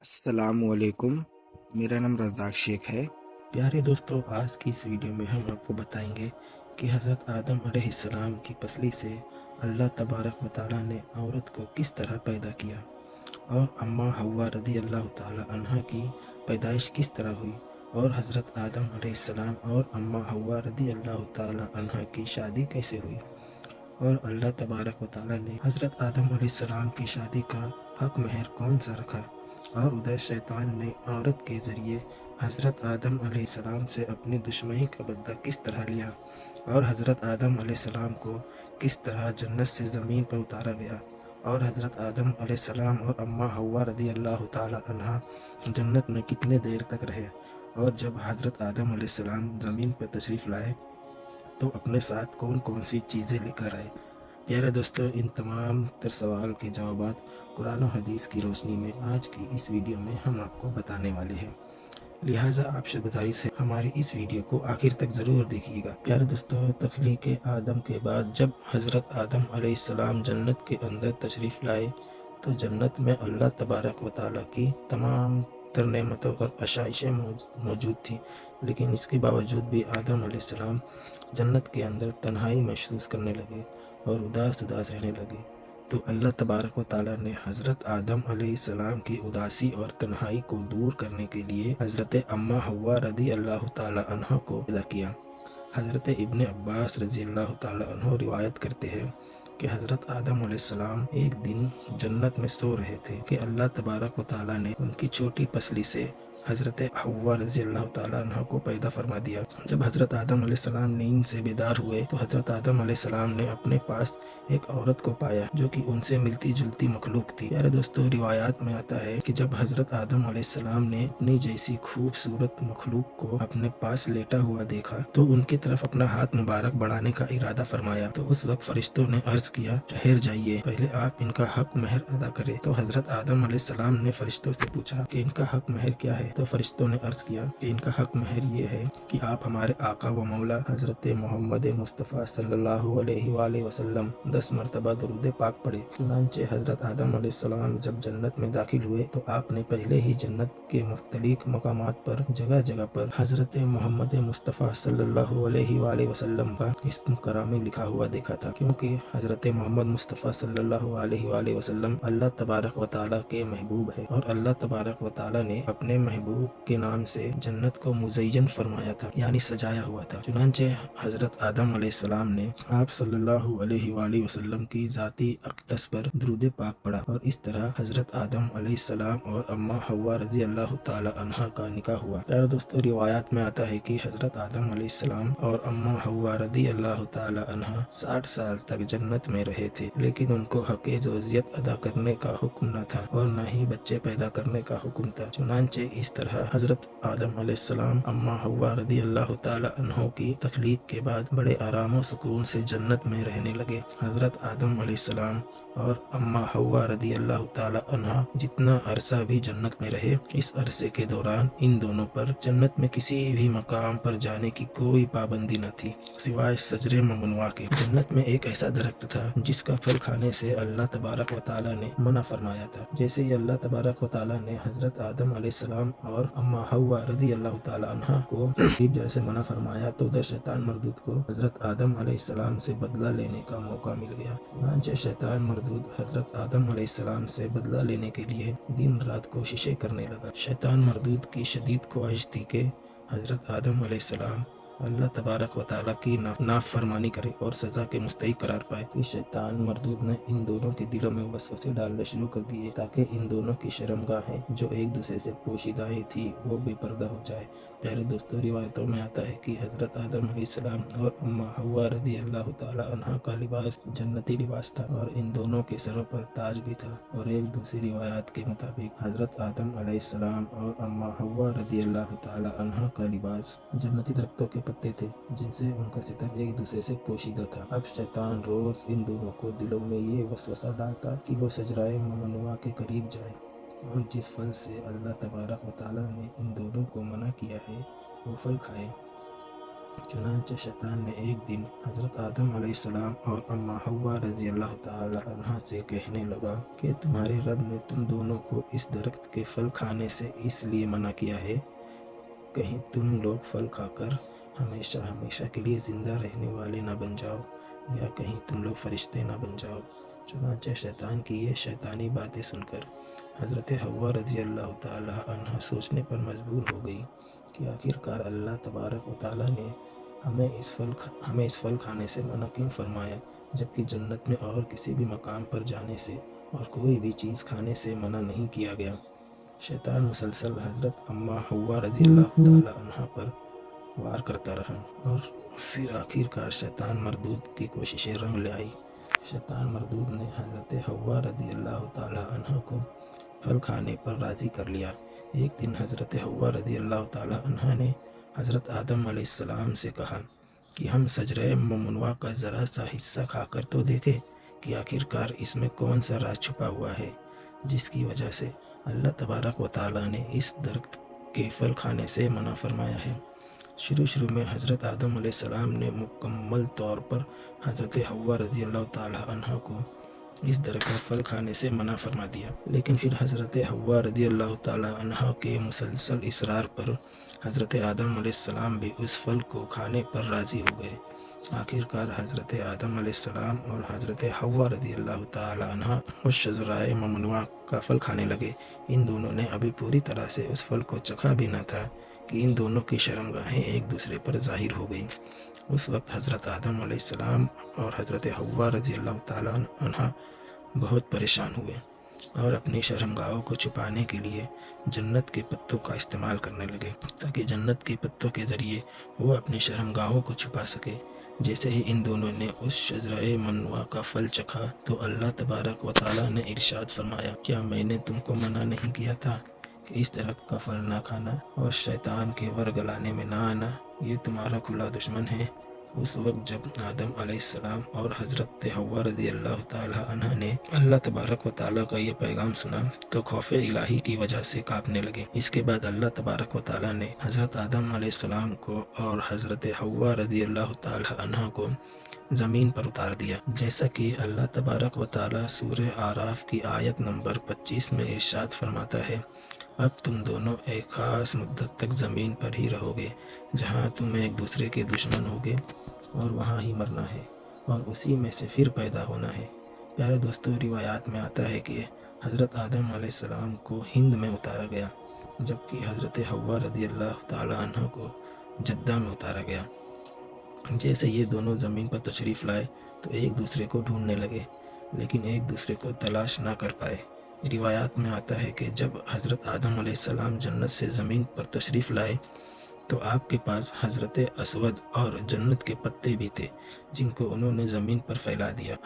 अस्सलामुअलैकुम। मेरा नाम रज़ाक शेख है। प्यारे दोस्तों, आज की इस वीडियो में हम आपको बताएंगे कि हज़रत आदम अलैहिस्सलाम की पसली से अल्लाह तबारक व तआला ने औरत को किस तरह पैदा किया और अम्मा हव्वा रज़ी अल्लाह तआला अन्हा की पैदाइश किस तरह हुई और हज़रत आदम अलैहिस्सलाम और अम्मा हव्वा रज़ी अल्लाह तआला अन्हा की शादी कैसे हुई और अल्लाह तबारक व तआला ने हज़रत आदम अलैहिस्सलाम की शादी का हक महर कौन सा रखा और उधर शैतान ने औरत के ज़रिए हज़रत आदम अलैहिस्सलाम से अपनी दुश्मनी का बदला किस तरह लिया और हज़रत आदम अलैहिस्सलाम को किस तरह जन्नत से ज़मीन पर उतारा गया और हज़रत आदम अलैहिस्सलाम और अम्मा हव्वा रज़ी अल्लाह तआला अन्हा जन्नत में कितने देर तक रहे और जब हज़रत आदम अलैहिस्सलाम ज़मीन पर तशरीफ़ लाए तो अपने साथ कौन कौन सी चीज़ें लेकर आए। प्यारे दोस्तों, इन तमाम तर सवाल के जवाब कुरान और हदीस की रोशनी में आज की इस वीडियो में हम आपको बताने वाले हैं। लिहाजा आपसे गुजारिश है हमारी इस वीडियो को आखिर तक ज़रूर देखिएगा। प्यारे दोस्तों, तख्लीक आदम के बाद जब हज़रत आदम अलैहिस्सलाम जन्नत के अंदर तशरीफ़ लाए तो जन्नत में अल्लाह तबारक व तआला की तमाम तर नेमतों और आशाइशें मौजूद थी, लेकिन इसके बावजूद भी आदम अलैहिस्सलाम जन्नत के अंदर तन्हाई महसूस करने लगे और उदास उदास रहने लगे। तो अल्लाह तबारक व तआला ने हज़रत आदम अलैहिस्सलाम की उदासी और तन्हाई को दूर करने के लिए हज़रत अम्मा हव्वा रज़ी अल्लाह तआला अन्हा को पैदा किया। हज़रत इब्न अब्बास रज़ी अल्लाह तआला अन्हु रिवायत करते हैं कि हज़रत आदम अलैहिस्सलाम एक दिन जन्नत में सो रहे थे कि अल्लाह तबारक व तआला ने उनकी छोटी पसली से हज़रत हव्वा रज़ी अल्लाह तआला अन्हा को पैदा फरमा दिया। जब हज़रत आदम अलैहिस्सलाम नींद से बेदार हुए तो हज़रत आदम अलैहिस्सलाम ने अपने पास एक औरत को पाया जो कि उनसे मिलती जुलती मखलूक थी। प्यारे दोस्तों, रिवायात में आता है कि जब हज़रत आदम अलैहिस्सलाम ने अपनी जैसी खूबसूरत मखलूक को अपने पास लेटा हुआ देखा तो उनकी तरफ अपना हाथ मुबारक बढ़ाने का इरादा फरमाया। तो उस वक्त फरिश्तों ने अर्ज किया, ठहर जाइए, पहले आप इनका हक महर अदा करें। तो हज़रत आदम अलैहिस्सलाम ने फरिश्तों से पूछा कि इनका हक महर क्या है। तो फरिश्तों ने अर्ज किया कि इनका हक महर ये है कि आप हमारे आका व मौला हज़रत मोहम्मद मुस्तफ़ा सल्लल्लाहु अलैहि वसल्लम 10 मरतबा दरूद पाक पढ़े। चुनांचे हज़रत आदम अलैहिस्सलाम जब जन्नत में दाखिल हुए तो आपने पहले ही जन्नत के मुख्तलिफ मकामात पर जगह जगह पर हज़रत मोहम्मद मुस्तफ़ा सल्लल्लाहु अलैहि वसल्लम का इस्म करामी लिखा हुआ देखा था, क्योंकि हज़रत मोहम्मद मुस्तफ़ा सल्लल्लाहु अलैहि वसल्लम अल्लाह तबारक व तआला के महबूब है और अल्लाह तबारक व तआला ने अपने महबूब के नाम से जन्नत को मुज़य्यन फरमाया था, यानी सजाया हुआ था। चुनांचे हज़रत आदम अलैहिस्सलाम ने आप सल्लल्लाहु अलैहि वसल्लम की ज़ाती अक़दस पर दुरूद पाक पढ़ा और इस तरह हज़रत आदम अलैहिस्सलाम और अम्मा हव्वा रज़ी अल्लाह तआला अन्हा का निकाह हुआ। प्यारे दोस्तों, रिवायात में आता है कि हज़रत आदम अलैहिस्सलाम और अम्मा हव्वा रज़ी अल्लाह तआला अन्हा 60 साल तक जन्नत में रहे थे, लेकिन उनको हक़ ज़ौजियत अदा करने का हुक्म न था और न ही बच्चे पैदा करने का हुक्म था। चुनांचे इस तरह हज़रत आदम अलैहिस्सलाम अम्मा हव्वा रज़ी अल्लाह तआला अन्हा की तख्लीक के बाद बड़े आराम व सुकून से जन्नत में रहने लगे। हज़रत आदम अलैहिस्सलाम और अम्मा हव्वा रज़ी अल्लाह तआला अन्हा जितना अरसा भी जन्नत में रहे, इस अरसे के दौरान इन दोनों पर जन्नत में किसी भी मकाम पर जाने की कोई पाबंदी न थी सिवाय सजरे ममनुआ के। जन्नत में एक ऐसा दरख्त था जिसका फल खाने से अल्लाह तबारक व तआला ने मना फरमाया था। जैसे ही अल्लाह तबारक व तआला ने हज़रत आदम अलैहिस्सलाम और अम्मा हव्वा रज़ी अल्लाह तआला अन्हा को जैसे मना फरमाया तो उधर शैतान मरदूद को हज़रत आदम अलैहिस्सलाम से बदला लेने का मौका मिल गया। चुनांचे शैतान मरदूद हज़रत आदम अलैहिस्सलाम से बदला लेने के लिए दिन रात कोशिशें करने लगा। शैतान मरदूद की शदीद ख्वाहिश थी कि हज़रत आदम अलैहिस्सलाम अल्लाह तबारक व तआला की नाफरमानी करे और सज़ा के मुस्तहिक करार पाए। फिर शैतान मरदूद ने इन दोनों के दिलों में वसवसे डालने शुरू कर दिए ताकि इन दोनों की शर्मगाहें जो एक दूसरे से पोशीदाएँ थी वो बेपर्दा हो जाए। प्यारे दोस्तों, रिवायतों में आता है कि हज़रत आदम अलैहिस्सलाम और अम्मा हव्वा रज़ी अल्लाह तआला अन्हा का लिबास जन्नती लिबास था और इन दोनों के सरों पर ताज भी था। और एक दूसरी रिवायत के मुताबिक हज़रत आदम अलैहिस्सलाम और अम्मा हव्वा रज़ी अल्लाह तआला अन्हा का लिबास जन्नती दरख्तों के पत्ते थे जिनसे उनका सितर एक दूसरे से पोशीदा था। अब शैतान रोज़ इन दोनों को दिलों में ये वसवसा डालता कि वो सजराए ममनुआ के करीब जाए और जिस फल से अल्लाह तबारक व तआला ने इन दोनों को मना किया है वो फल खाए। चुनांचे शैतान ने एक दिन हज़रत आदम अलैहिस्सलाम और अम्मा हव्वा रज़ी अल्लाह ताला अन्हा से कहने लगा कि तुम्हारे रब ने तुम दोनों को इस दरख्त के फल खाने से इसलिए मना किया है कहीं तुम लोग फल खाकर हमेशा हमेशा के लिए ज़िंदा रहने वाले ना बन जाओ या कहीं तुम लोग फरिश्ते ना बन जाओ। चुनांचे शैतान की ये शैतानी बातें सुनकर हज़रत हव्वा रज़ी अल्लाह ताला अन्हा सोचने पर मजबूर हो गई कि आखिरकार अल्लाह तबारक व ताला ने हमें इस फल खाने से मना क्यों फरमाया, जबकि जन्नत में और किसी भी मकाम पर जाने से और कोई भी चीज़ खाने से मना नहीं किया गया। शैतान मुसलसल हज़रत अम्मा हव्वा रज़ी अल्लाह ताला अन्हा पर वार करता रहा और फिर आखिरकार शैतान मरदूद की कोशिशें रंग ले आई। शैतान मरदूद ने हज़रत हव्वा रज़ी अल्लाह ताला अन्हा को फल खाने पर राज़ी कर लिया। एक दिन हज़रत हव्वा रज़ी अल्लाह ताला अन्हा ने हज़रत आदम अलैहिस्सलाम से कहा कि हम सजरे ममनुआ का ज़रा सा हिस्सा खाकर तो देखें कि आखिरकार इसमें कौन सा राज छुपा हुआ है जिसकी वजह से अल्लाह तबारक व ताला ने इस दरख्त के फल खाने से मना फरमाया है। शुरू में हज़रत आदम अलैहिस्सलाम ने मुकम्मल तौर पर हज़रत हव्वा रज़ी अल्लाह ताला अन्हा को इस दरख्त का फल खाने से मना फरमा दिया, लेकिन फिर हज़रत हव्वा रज़ी अल्लाह ताला अन्हा के मुसलसल इसरार पर हज़रत आदम अलैहिस्सलाम भी उस फल को खाने पर राज़ी हो गए। आखिरकार हज़रत आदम अलैहिस्सलाम और हज़रत हव्वा रज़ी अल्लाह ताला अन्हा उस शजराए ममनुआ का फल खाने लगे। इन दोनों ने अभी पूरी तरह से उस फल को चखा भी न था कि इन दोनों की शर्मगाहें एक दूसरे पर ज़ाहिर हो गई। उस वक्त हज़रत आदम अलैहिस्सलाम और हज़रत हव्वा रज़ी अल्लाह ताला अन्हा बहुत परेशान हुए और अपनी शर्मगाहों को छुपाने के लिए जन्नत के पत्तों का इस्तेमाल करने लगे ताकि जन्नत के पत्तों के ज़रिए वो अपनी शर्मगाहों को छुपा सके। जैसे ही इन दोनों ने उस शजराए ममनुआ का फल चखा तो अल्लाह तबारक व ताला ने इरशाद फरमाया, क्या मैंने तुमको मना नहीं किया था कि इस दरख्त का फल ना खाना और शैतान के वरगलाने में ना आना, ये तुम्हारा खुला दुश्मन है। उस वक्त जब आदम अलैहिस्सलाम और हज़रत हव्वा रज़ी अल्लाह ताला अन्हा ने अल्लाह तबारक व ताला का ये पैगाम सुना तो खौफे इलाही की वजह से कांपने लगे। इसके बाद अल्लाह तबारक व ताला ने हज़रत आदम अलैहिस्सलाम को और हज़रत हव्वा रज़ी अल्लाह ताला अन्हा को ज़मीन पर उतार दिया, जैसा कि अल्लाह तबारक व ताला सूरह आराफ की आयत नंबर 25 में इरशाद फरमाता है, अब तुम दोनों एक ख़ास मुद्दत तक ज़मीन पर ही रहोगे जहाँ तुम एक दूसरे के दुश्मन होगे और वहाँ ही मरना है और उसी में से फिर पैदा होना है। प्यारे दोस्तों, रिवायात में आता है कि हज़रत आदम अलैहिस्सलाम को हिंद में उतारा गया जबकि हज़रत हव्वा रज़ी अल्लाह ताला अन्हा को जद्दा में उतारा गया। जैसे ये दोनों ज़मीन पर तशरीफ़ लाए तो एक दूसरे को ढूंढने लगे लेकिन एक दूसरे को तलाश ना कर पाए। रिवायात में आता है कि जब हज़रत आदम अलैहिस्सलाम जन्नत से ज़मीन पर तशरीफ़ लाए तो आपके पास हज़रत असवद और जन्नत के पत्ते भी थे जिनको उन्होंने ज़मीन पर फैला दिया।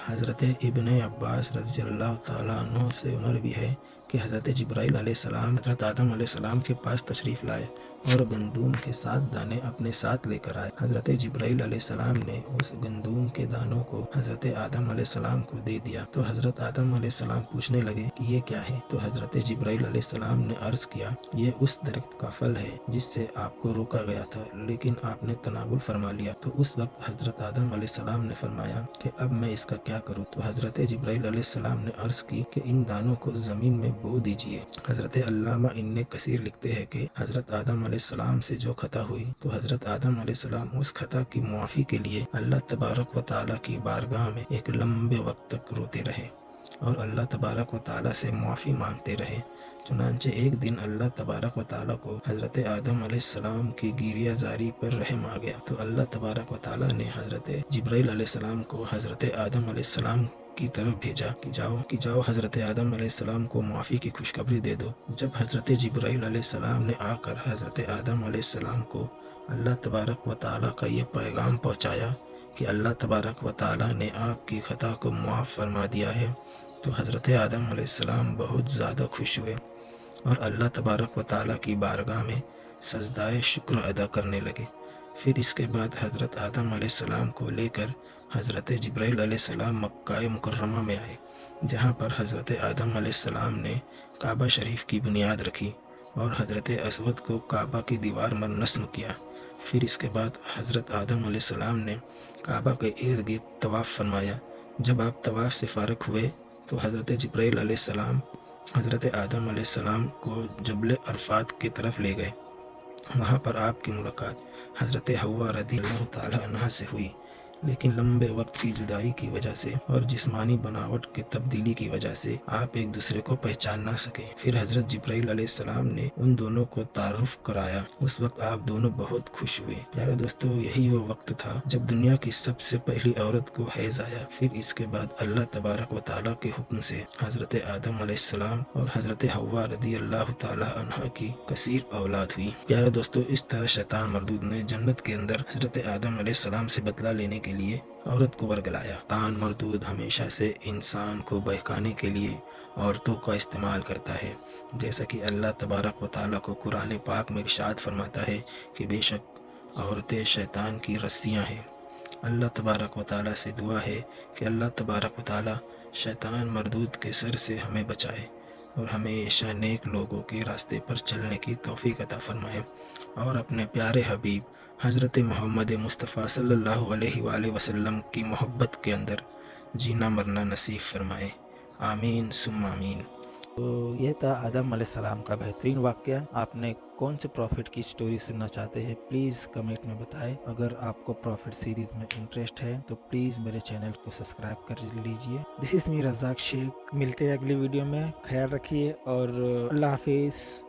हज़रत इब्ने अब्बास रज़ी अल्लाह ताला अन्हु से उमर भी है कि हज़रत जिब्राइल अलैहिस्सलाम हज़रत आदम अलैहिस्सलाम के पास तशरीफ़ लाए और गंदूम के 7 दाने अपने साथ लेकर आए। हज़रत जिब्राइल अलैहिस्सलाम ने उस गंदूम के दानों को हज़रत आदम अलैहिस्सलाम को दे दिया तो हज़रत आदम अलैहिस्सलाम पूछने लगे कि ये क्या है, तो हज़रत जिब्राइल अलैहिस्सलाम ने अर्ज़ किया, ये उस दरख्त का फल है जिससे आपको रोका गया था लेकिन आपने तनावुल फरमा लिया। तो उस वक्त हज़रत आदम अलैहिस्सलाम ने फरमाया कि अब मैं इसका क्या करूँ। तो हज़रत जिब्राइल अलैहिस्सलाम ने अर्ज़ की कि इन दानों को ज़मीन में बो दीजिए। हज़रत अल्लामा इब्न कसीर लिखते हैं कि हज़रत आदम अलैहिस्सलाम से जो खता हुई तो हज़रत आदम अलैहिस्सलाम उस खता की मुआफ़ी के लिए अल्लाह तबारक व ताला की बारगाह में एक लंबे वक्त तक रोते रहे और अल्लाह तबारक व ताला से मुआफ़ी मांगते रहे। चुनांचे एक दिन अल्लाह तबारक व ताला को हज़रत आदम अलैहिस्सलाम की गिरिया जारी पर रहम आ गया तो अल्लाह तबारक व ताला ने हज़रत जिब्राइल अलैहिस्सलाम को हज़रत आदम अलैहिस्सलाम की तरफ भेजा कि जाओ हज़रत आदम अलैहिस्सलाम को माफ़ी की खुशखबरी दे दो। जब हज़रत जिब्राइल अलैहिस्सलाम ने आकर हज़रत आदम अलैहिस्सलाम को अल्लाह तबारक व ताला का ये पैगाम पहुँचाया कि अल्लाह तबारक व ताला ने आपकी ख़ता को मुआफ़ फरमा दिया है तो हज़रत आदम अलैहिस्सलाम बहुत ज़्यादा खुश हुए और अल्लाह तबारक व ताला की बारगाह में सजदाए शुक्र अदा करने लगे। फिर इसके बाद हज़रत आदम अलैहिस्सलाम को लेकर हज़रत जिब्राइल अलैहिस्सलाम मक्का मुकर्रमा में आए जहाँ पर हज़रत आदम अलैहिस्सलाम ने काबा शरीफ की बुनियाद रखी और हज़रत असवद को काबा की दीवार पर नस्म किया پھر اس کے بعد حضرت آدم علیہ السلام نے کعبہ کے ارد گرد طواف فرمایا۔ جب آپ طواف سے فارغ ہوئے تو حضرت جبرائیل علیہ السلام حضرت آدم علیہ السلام کو جبل عرفات کی طرف لے گئے۔ وہاں پر آپ کی ملاقات حضرت حوا رضی اللہ تعالیٰ عنہا سے ہوئی، لیکن لمبے وقت کی جدائی کی وجہ سے اور جسمانی بناوٹ کی تبدیلی کی وجہ سے آپ ایک دوسرے کو پہچان نہ سکے۔ پھر حضرت جبرائیل علیہ السلام نے ان دونوں کو تعارف کرایا۔ اس وقت آپ دونوں بہت خوش ہوئے۔ پیارے دوستو، یہی وہ وقت تھا جب دنیا کی سب سے پہلی عورت کو حیض آیا۔ پھر اس کے بعد اللہ تبارک و تعالیٰ کے حکم سے حضرت آدم علیہ السلام اور حضرت حوا رضی اللہ تعالیٰ عنہا کی کثیر اولاد ہوئی۔ پیارے دوستو، اس طرح شیطان مردود نے جنت کے اندر حضرت آدم علیہ السلام سے بدلہ لینے کے لیے عورت کو ورگلایا۔ شیطان مردود ہمیشہ سے انسان کو بہکانے کے لیے عورتوں کا استعمال کرتا ہے، جیسا کہ اللہ تبارک و تعالیٰ کو قرآن پاک میں ارشاد فرماتا ہے کہ بے شک عورتیں شیطان کی رسیاں ہیں۔ اللہ تبارک و تعالیٰ سے دعا ہے کہ اللہ تبارک و تعالیٰ شیطان مردود کے سر سے ہمیں بچائے اور ہمیشہ نیک لوگوں کے راستے پر چلنے کی توفیق عطا فرمائے، اور اپنے پیارے حبیب حضرت محمد مصطفیٰ صلی اللہ علیہ وآلہ وسلم کی محبت کے اندر جینا مرنا نصیب فرمائے۔ آمین ثم آمین۔ تو یہ تھا آدم علیہ السلام کا بہترین واقعہ۔ آپ نے کون سے پروفٹ کی سٹوری سننا چاہتے ہیں پلیز کمنٹ میں بتائیں۔ اگر آپ کو پروفٹ سیریز میں انٹرسٹ ہے تو پلیز میرے چینل کو سبسکرائب کر لیجئے۔ دس از می رزاق شیخ، ملتے ہیں اگلی ویڈیو میں، خیال رکھیے اور اللہ حافظ۔